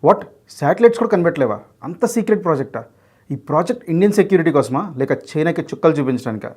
What satellites కూడా కనిపెట్టలేవా? అంత secret ప్రాజెక్టా? ఈ ప్రాజెక్ట్ ఇండియన్ సెక్యూరిటీ కోసమా, లేక చైనాకి చుక్కలు చూపించడానికా?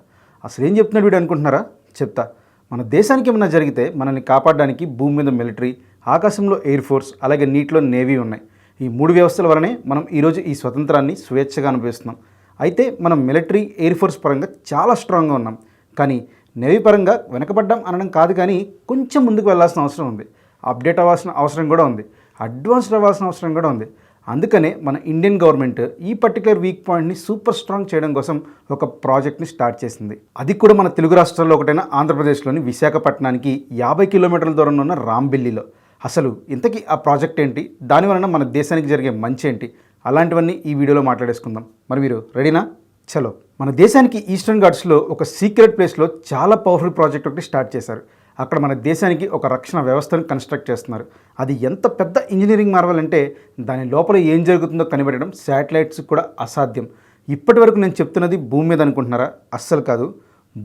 అసలు ఏం చెప్తున్నాడు వీడు అనుకుంటున్నారా? చెప్తా. మన దేశానికి ఏమన్నా జరిగితే మనల్ని కాపాడడానికి భూమి మీద మిలిటరీ, ఆకాశంలో ఎయిర్ ఫోర్స్, అలాగే నీటిలో నేవీ ఉన్నాయి. ఈ మూడు వ్యవస్థల వలనే మనం ఈరోజు ఈ స్వతంత్రాన్ని స్వేచ్ఛగా అనుభవిస్తున్నాం. అయితే మనం మిలిటరీ, ఎయిర్ ఫోర్స్ పరంగా చాలా స్ట్రాంగ్గా ఉన్నాం. కానీ నేవీ పరంగా వెనకబడ్డాం అనడం కాదు, కానీ కొంచెం ముందుకు వెళ్ళాల్సిన అవసరం ఉంది. అప్డేట్ అవ్వాల్సిన అవసరం కూడా ఉంది. అడ్వాన్స్డ్ అవ్వాల్సిన అవసరం కూడా ఉంది. అందుకనే మన ఇండియన్ గవర్నమెంట్ ఈ పర్టికులర్ వీక్ పాయింట్ని సూపర్ స్ట్రాంగ్ చేయడం కోసం ఒక ప్రాజెక్ట్ని స్టార్ట్ చేసింది. అది కూడా మన తెలుగు రాష్ట్రాల్లో ఒకటైన ఆంధ్రప్రదేశ్లోని విశాఖపట్నానికి 50 కిలోమీటర్ల దూరంలో ఉన్న రాంబెల్లిలో. అసలు ఇంతకీ ఆ ప్రాజెక్ట్ ఏంటి, దానివలన మన దేశానికి జరిగే మంచి ఏంటి, అలాంటివన్నీ ఈ వీడియోలో మాట్లాడేసుకుందాం. మరి మీరు రెడీనా? చలో. మన దేశానికి ఈస్టర్న్ ఘాట్స్లో ఒక సీక్రెట్ ప్లేస్లో చాలా పవర్ఫుల్ ప్రాజెక్ట్ ఒకటి స్టార్ట్ చేశారు. అక్కడ మన దేశానికి ఒక రక్షణ వ్యవస్థను కన్స్ట్రక్ట్ చేస్తున్నారు. అది ఎంత పెద్ద ఇంజనీరింగ్ మార్వల్ అంటే దాని లోపల ఏం జరుగుతుందో కనిపెట్టడం శాటిలైట్స్ కూడా అసాధ్యం. ఇప్పటి వరకు నేను చెప్తున్నది భూమి మీద అనుకుంటున్నారా? అస్సలు కాదు.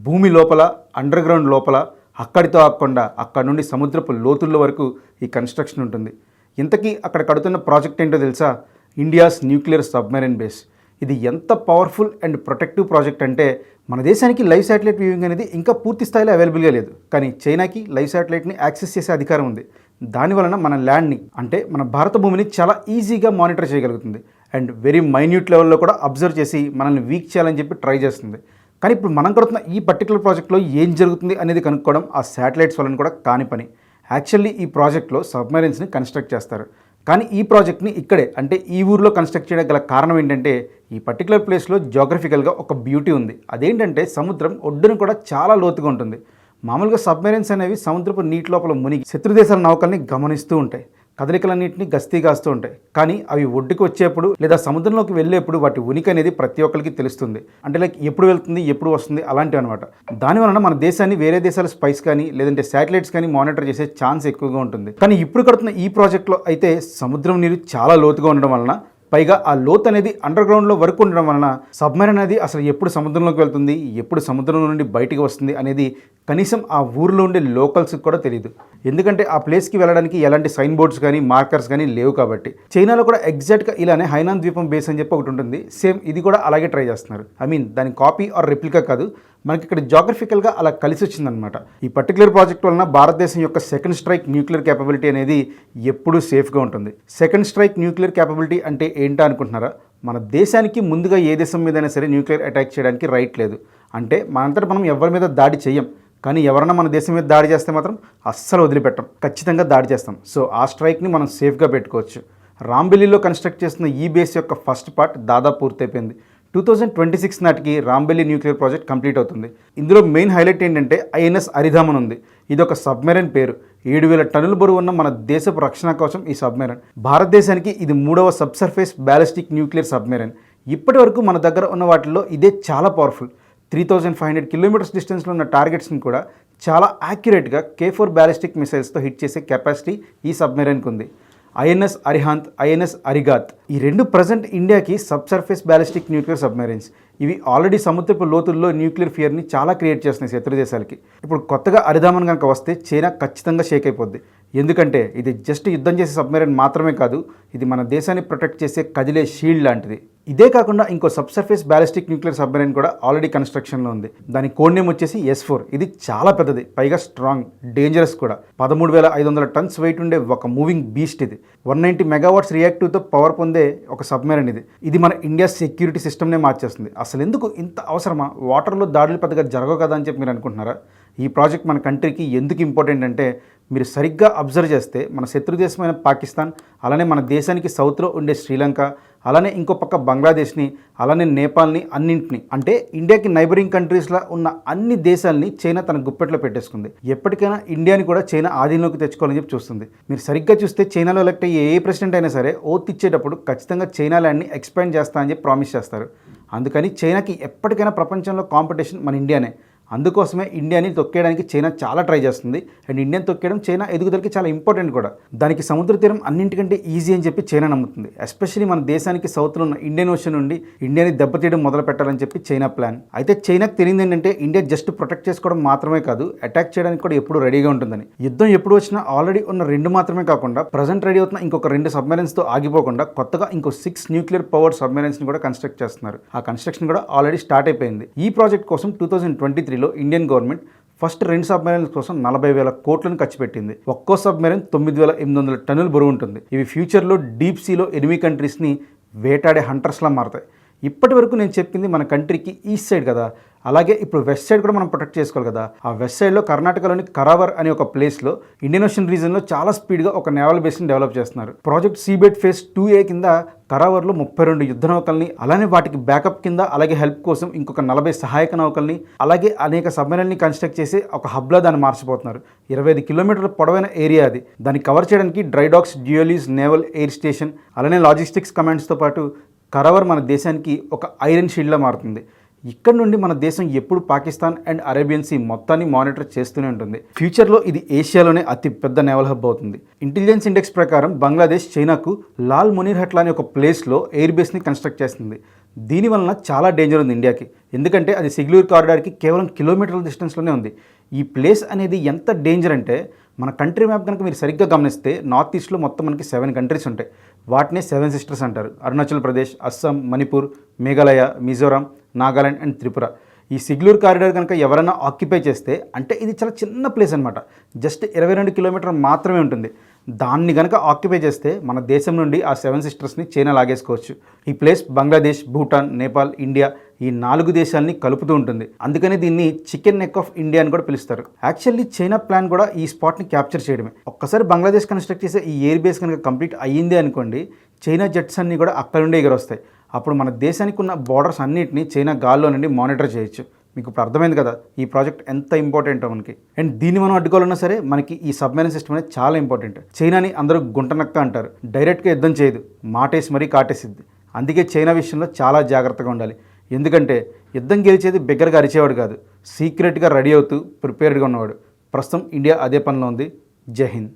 భూమి లోపల, అండర్ గ్రౌండ్ లోపల, అక్కడితో ఆగకుండా అక్కడ నుండి సముద్రపు లోతుల్లో వరకు ఈ కన్స్ట్రక్షన్ ఉంటుంది. ఇంతకీ అక్కడ కడుతున్న ప్రాజెక్ట్ ఏంటో తెలుసా? India's nuclear submarine base. ఇది ఎంత పవర్ఫుల్ అండ్ ప్రొటెక్టివ్ ప్రాజెక్ట్ అంటే మన దేశానికి లైవ్ శాటిలైట్ వ్యూయింగ్ అనేది ఇంకా పూర్తి స్థాయిలో అవైలబుల్గా లేదు. కానీ చైనాకి లైవ్ శాటిలైట్ని యాక్సెస్ చేసే అధికారం ఉంది. దానివలన మన ల్యాండ్ని, అంటే మన భారత భూమిని చాలా ఈజీగా మానిటర్ చేయగలుగుతుంది. అండ్ వెరీ మైన్యూట్ లెవెల్లో కూడా అబ్జర్వ్ చేసి మనల్ని వీక్ చేయాలని చెప్పి ట్రై చేస్తుంది. కానీ ఇప్పుడు మనం కడుతున్న ఈ పర్టికులర్ ప్రాజెక్ట్లో ఏం జరుగుతుంది అనేది కనుక్కోవడం ఆ శాటిలైట్స్ వలన కూడా కాని పని. యాక్చువల్లీ ఈ ప్రాజెక్ట్లో సబ్మెరైన్స్ని కన్స్ట్రక్ట్ చేస్తారు. కానీ ఈ ప్రాజెక్ట్ని ఇక్కడే, అంటే ఈ ఊరిలో కన్స్ట్రక్ట్ చేయడానికి గల కారణం ఏంటంటే ఈ పర్టికులర్ ప్లేస్లో జియోగ్రఫికల్గా ఒక బ్యూటీ ఉంది. అదేంటంటే సముద్రం ఒడ్డున కూడా చాలా లోతుగా ఉంటుంది. మామూలుగా సబ్మెరైన్స్ అనేవి సముద్రపు నీటి లోపల మునిగి శత్రుదేశాల నౌకల్ని గమనిస్తూ ఉంటాయి, కదలికలన్నింటినీ గస్తీ కాస్తూ ఉంటాయి. కానీ అవి ఒడ్డుకు వచ్చేప్పుడు లేదా సముద్రంలోకి వెళ్ళేప్పుడు వాటి ఉనికి అనేది ప్రతి ఒక్కరికి తెలుస్తుంది. అంటే లైక్ ఎప్పుడు వెళ్తుంది, ఎప్పుడు వస్తుంది, అలాంటివి అనమాట. దానివలన మన దేశాన్ని వేరే దేశాల స్పైస్ కానీ లేదంటే శాటిలైట్స్ కానీ మానిటర్ చేసే ఛాన్స్ ఎక్కువగా ఉంటుంది. కానీ ఇప్పుడు కడుతున్న ఈ ప్రాజెక్ట్లో అయితే సముద్రం నీరు చాలా లోతుగా ఉండడం వలన, పైగా ఆ లోత్ అనేది అండర్ గ్రౌండ్లో వరకు ఉండడం వలన సబ్మెరైన్ అనేది అసలు ఎప్పుడు సముద్రంలోకి వెళ్తుంది, ఎప్పుడు సముద్రం నుండి బయటికి వస్తుంది అనేది కనీసం ఆ ఊరిలో ఉండే లోకల్స్కి కూడా తెలియదు. ఎందుకంటే ఆ ప్లేస్కి వెళ్ళడానికి ఎలాంటి సైన్ బోర్డ్స్ కానీ మార్కర్స్ కానీ లేవు కాబట్టి. చైనాలో కూడా ఎగ్జాక్ట్గా ఇలానే హైనాన్ ద్వీపం బేస్ అని చెప్పి ఒకటి ఉంటుంది. సేమ్ ఇది కూడా అలాగే ట్రై చేస్తున్నారు. దాని కాపీ ఆర్ రెప్లికా కాదు, మనకి ఇక్కడ జాగ్రఫికల్గా అలా కలిసి వచ్చిందనమాట. ఈ పర్టికులర్ ప్రాజెక్ట్ వలన భారతదేశం యొక్క సెకండ్ స్ట్రైక్ న్యూక్లియర్ క్యాపబిలిటీ అనేది ఎప్పుడూ సేఫ్గా ఉంటుంది. సెకండ్ స్ట్రైక్ న్యూక్లియర్ క్యాపబిలిటీ అంటే ఏంటా అనుకుంటున్నారా? మన దేశానికి ముందుగా ఏ దేశం మీదైనా సరే న్యూక్లియర్ అటాక్ చేయడానికి రైట్ లేదు. అంటే మనంతటా మనం ఎవరి మీద దాడి చేయం. కానీ ఎవరైనా మన దేశం మీద దాడి చేస్తే మాత్రం అస్సలు వదిలిపెట్టం, ఖచ్చితంగా దాడి చేస్తాం. సో ఆ స్ట్రైక్ని మనం సేఫ్గా పెట్టుకోవచ్చు. రాంబెల్లిలో కన్స్ట్రక్ట్ చేస్తున్న ఈ బేస్ యొక్క ఫస్ట్ పార్ట్ దాదాపు పూర్తయిపోయింది. 2026 నాటికి రాంబెల్లి న్యూక్లియర్ ప్రాజెక్ట్ కంప్లీట్ అవుతుంది. ఇందులో మెయిన్ హైలైట్ ఏంటంటే ఐఎన్ఎస్ అరిధామన్ ఉంది. ఇది ఒక సబ్మెరైన్ పేరు. 7,000 టన్నుల బరువు ఉన్న మన దేశపు రక్షణ కోసం ఈ సబ్మెరైన్. భారతదేశానికి ఇది 3వ సబ్సర్ఫేస్ బ్యాలిస్టిక్ న్యూక్లియర్ సబ్మెరైన్. ఇప్పటి వరకు మన దగ్గర ఉన్న వాటిల్లో ఇదే చాలా పవర్ఫుల్. 3,500 కిలోమీటర్స్ డిస్టెన్స్లో ఉన్న టార్గెట్స్ని కూడా చాలా యాక్యురేట్గా K4 బ్యాలిస్టిక్ మిసైల్స్తో హిట్ చేసే కెపాసిటీ ఈ సబ్మెరైన్కి ఉంది. ఐఎన్ఎస్ అరిహాంత్, ఐఎన్ఎస్ అరిగాత్, ఈ రెండు ప్రజెంట్ ఇండియాకి సబ్సర్ఫేస్ బ్యాలిస్టిక్ న్యూక్లియర్ సబ్మెరైన్స్. ఇవి ఆల్రెడీ సముద్రపు లోతుల్లో న్యూక్లియర్ ఫియర్ని చాలా క్రియేట్ చేస్తున్నాయి శత్రు దేశాలకి. ఇప్పుడు కొత్తగా అరిధామన్ కనుక వస్తే చైనా ఖచ్చితంగా షేక్ అయిపోద్ది. ఎందుకంటే ఇది జస్ట్ యుద్ధం చేసే సబ్మెరైన్ మాత్రమే కాదు, ఇది మన దేశాన్ని ప్రొటెక్ట్ చేసే కదిలే షీల్డ్ లాంటిది. ఇదే కాకుండా ఇంకో సబ్సర్ఫేస్ బ్యాలిస్టిక్ న్యూక్లియర్ సబ్మెరైన్ కూడా ఆల్రెడీ కన్స్ట్రక్షన్లో ఉంది. దాని కోడ్ నేమ్ వచ్చేసి S4. ఇది చాలా పెద్దది, పైగా స్ట్రాంగ్, డేంజరస్ కూడా. 13,500 టన్స్ వెయిట్ ఉండే ఒక మూవింగ్ బీస్ట్ ఇది. 190 మెగావాట్స్ రియాక్టివ్తో పవర్ పొందే ఒక సబ్మెరైన్ ఇది. ఇది మన ఇండియా సెక్యూరిటీ సిస్టమ్నే మార్చేస్తుంది. అసలు ఎందుకు ఇంత అవసరమా? వాటర్లో దాడులు పెద్దగా జరగవు కదా అని చెప్పి మీరు అనుకుంటున్నారా? ఈ ప్రాజెక్ట్ మన కంట్రీకి ఎందుకు ఇంపార్టెంట్ అంటే, మీరు సరిగ్గా అబ్జర్వ్ చేస్తే మన శత్రు దేశమైన పాకిస్తాన్, అలానే మన దేశానికి సౌత్లో ఉండే శ్రీలంక, అలానే ఇంకో పక్క బంగ్లాదేశ్ని, అలానే నేపాల్ని, అన్నింటిని, అంటే ఇండియాకి నైబరింగ్ కంట్రీస్లో ఉన్న అన్ని దేశాలని చైనా తన గుప్పెట్లో పెట్టేసుకుంది. ఎప్పటికైనా ఇండియాని కూడా చైనా ఆధీనంలోకి తెచ్చుకోవాలని చెప్పి చూస్తుంది. మీరు సరిగ్గా చూస్తే చైనాలో ఎలక్ట్ అయ్యే ఏ ప్రెసిడెంట్ అయినా సరే ఓత్ ఇచ్చేటప్పుడు ఖచ్చితంగా చైనా ల్యాండ్ని ఎక్స్పాండ్ చేస్తా అని చెప్పి ప్రామిస్ చేస్తారు. అందుకని చైనాకి ఎప్పటికైనా ప్రపంచంలో కాంపిటీషన్ మన ఇండియానే. అందుకోసమే ఇండియాని తొక్కేయడానికి చైనా చాలా ట్రై చేస్తుంది. అండ్ ఇండియాని తొక్కేయడం చైనా ఎదుగుదలకి చాలా ఇంపార్టెంట్ కూడా. దానికి సముద్ర తీరం అన్నింటికంటే ఈజీ అని చెప్పి చైనా నమ్ముతుంది. ఎస్పెషల్లీ మన దేశానికి సౌత్లో ఉన్న ఇండియన్ ఓషన్ నుండి ఇండియాని దెబ్బతీయడం మొదలు పెట్టాలని చెప్పి చైనా ప్లాన్. అయితే చైనాకు తెలియదు ఏంటంటే ఇండియా జస్ట్ ప్రొటెక్ట్ చేసుకోవడం మాత్రమే కాదు, అటాక్ చేయడానికి కూడా ఎప్పుడు రెడీగా ఉంటుందని. యుద్ధం ఎప్పుడు వచ్చినా ఆల్రెడీ ఉన్న 2 మాత్రమే కాకుండా ప్రజెంట్ రెడీ అవుతున్న ఇంకొక 2 సబ్మెరైన్స్తో ఆగిపోకుండా కొత్తగా ఇంకో 6 న్యూక్లియర్ పవర్డ్ సబ్మెరైన్స్ని కూడా కన్స్ట్రక్ట్ చేస్తున్నారు. ఆ కన్స్ట్రక్షన్ కూడా ఆల్రెడీ స్టార్ట్ అయిపోయింది. ఈ ప్రాజెక్ట్ కోసం 2023లో ఇండియన్ గవర్నమెంట్ ఫస్ట్ 2 సబ్మెరైన్స్ కోసం 40,000 కోట్లను ఖర్చు పెట్టింది. ఒక్కో సబ్మెరైన్ 9,800 టన్నులు బరువు ఉంటుంది. ఇవి ఫ్యూచర్లో డీప్ సీలో ఎనిమీ కంట్రీస్ని వేటాడే హంటర్స్లా మారతాయి. ఇప్పటి వరకు నేను చెప్పింది మన కంట్రీకి ఈస్ట్ సైడ్ కదా, అలాగే ఇప్పుడు వెస్ట్ సైడ్ కూడా మనం ప్రొటెక్ట్ చేసుకోవాలి కదా. ఆ వెస్ట్ సైడ్లో కర్ణాటకలోని కరావర్ అనే ఒక ప్లేస్లో ఇండియన్ ఓషన్ రీజన్లో చాలా స్పీడ్గా ఒక నేవల్ బేస్ని డెవలప్ చేస్తున్నారు. ప్రాజెక్ట్ సీబెట్ ఫేజ్ 2A కింద కరావర్లో 32 యుద్ధ నౌకల్ని, అలానే వాటికి బ్యాకప్ కింద అలాగే హెల్ప్ కోసం ఇంకొక 40 సహాయక నౌకల్ని, అలాగే అనేక సబ్మెరైన్ని కన్స్ట్రక్ట్ చేసి ఒక హబ్లా దాన్ని మార్చిపోతున్నారు. 25 కిలోమీటర్ల పొడవైన ఏరియా అది. దాన్ని కవర్ చేయడానికి డ్రైడాక్స్, డ్యూయలీస్, నేవల్ ఎయిర్ స్టేషన్, అలానే లాజిస్టిక్స్ కమాండ్స్తో పాటు కరావర్ మన దేశానికి ఒక ఐరన్ షీల్డ్లా మారుతుంది. ఇక్కడ నుండి మన దేశం ఎప్పుడు పాకిస్తాన్ అండ్ అరేబియన్ సీ మొత్తాన్ని మానిటర్ చేస్తూనే ఉంటుంది. ఫ్యూచర్లో ఇది ఏషియాలోనే అతి పెద్ద నేవల్ హబ్ అవుతుంది. ఇంటెలిజెన్స్ ఇండెక్స్ ప్రకారం బంగ్లాదేశ్ చైనాకు లాల్ మునీర్హట్లా అనే ఒక ప్లేస్లో ఎయిర్ బేస్ని కన్స్ట్రక్ట్ చేస్తుంది. దీనివలన చాలా డేంజర్ ఉంది ఇండియాకి. ఎందుకంటే అది సిగ్లూర్ కారిడార్కి కేవలం కిలోమీటర్ల డిస్టెన్స్లోనే ఉంది. ఈ ప్లేస్ అనేది ఎంత డేంజర్ అంటే మన కంట్రీ మ్యాప్ కనుక మీరు సరిగ్గా గమనిస్తే నార్త్ ఈస్ట్లో మొత్తం మనకి 7 కంట్రీస్ ఉంటాయి. వాటినే 7 సిస్టర్స్ అంటారు. అరుణాచల్ ప్రదేశ్, అస్సాం, మణిపూర్, మేఘాలయ, మిజోరాం, నాగాలాండ్ అండ్ త్రిపుర. ఈ సిగ్లూర్ కారిడార్ కనుక ఎవరైనా ఆక్యుపై చేస్తే అంటే ఇది చాలా చిన్న ప్లేస్ అనమాట. జస్ట్ 22 కిలోమీటర్ మాత్రమే ఉంటుంది. దాన్ని కనుక ఆక్యుపై చేస్తే మన దేశం నుండి ఆ 7 సిస్టర్స్ని చైనా లాగేసుకోవచ్చు. ఈ ప్లేస్ బంగ్లాదేశ్, భూటాన్, నేపాల్, ఇండియా ఈ 4 దేశాలని కలుపుతూ ఉంటుంది. అందుకని దీన్ని చికెన్ నెక్ ఆఫ్ ఇండియా అని కూడా పిలుస్తారు. యాక్చువల్లీ చైనా ప్లాన్ కూడా ఈ స్పాట్ని క్యాప్చర్ చేయడమే. ఒక్కసారి బంగ్లాదేశ్ కన్స్ట్రక్ట్ చేసే ఈ ఎయిర్ బేస్ కనుక కంప్లీట్ అయ్యింది అనుకోండి, చైనా జెట్స్ అన్నీ కూడా అక్కడ నుండి ఎగరొస్తాయి. అప్పుడు మన దేశానికి ఉన్న బార్డర్స్ అన్నిటిని చైనా గాల్లో నుండి మానిటర్ చేయొచ్చు. మీకు ఇప్పుడు అర్థమైంది కదా ఈ ప్రాజెక్ట్ ఎంత ఇంపార్టెంటో మనకి. అండ్ దీన్ని మనం అడ్డుకోవాలన్నా సరే మనకి ఈ సబ్మెరైన్ సిస్టమ్ అనేది చాలా ఇంపార్టెంట్. చైనాని అందరూ గుంటనక్క అంటారు. డైరెక్ట్గా యుద్ధం చేయదు, మాటేసి మరీ కాటేసిద్ది. అందుకే చైనా విషయంలో చాలా జాగ్రత్తగా ఉండాలి. ఎందుకంటే యుద్ధం గెలిచేది బిగ్గరగా అరిచేవాడు కాదు, సీక్రెట్గా రెడీ అవుతూ ప్రిపేర్డ్గా ఉన్నవాడు. ప్రస్తుతం ఇండియా అదే పనిలో ఉంది. జై హింద్.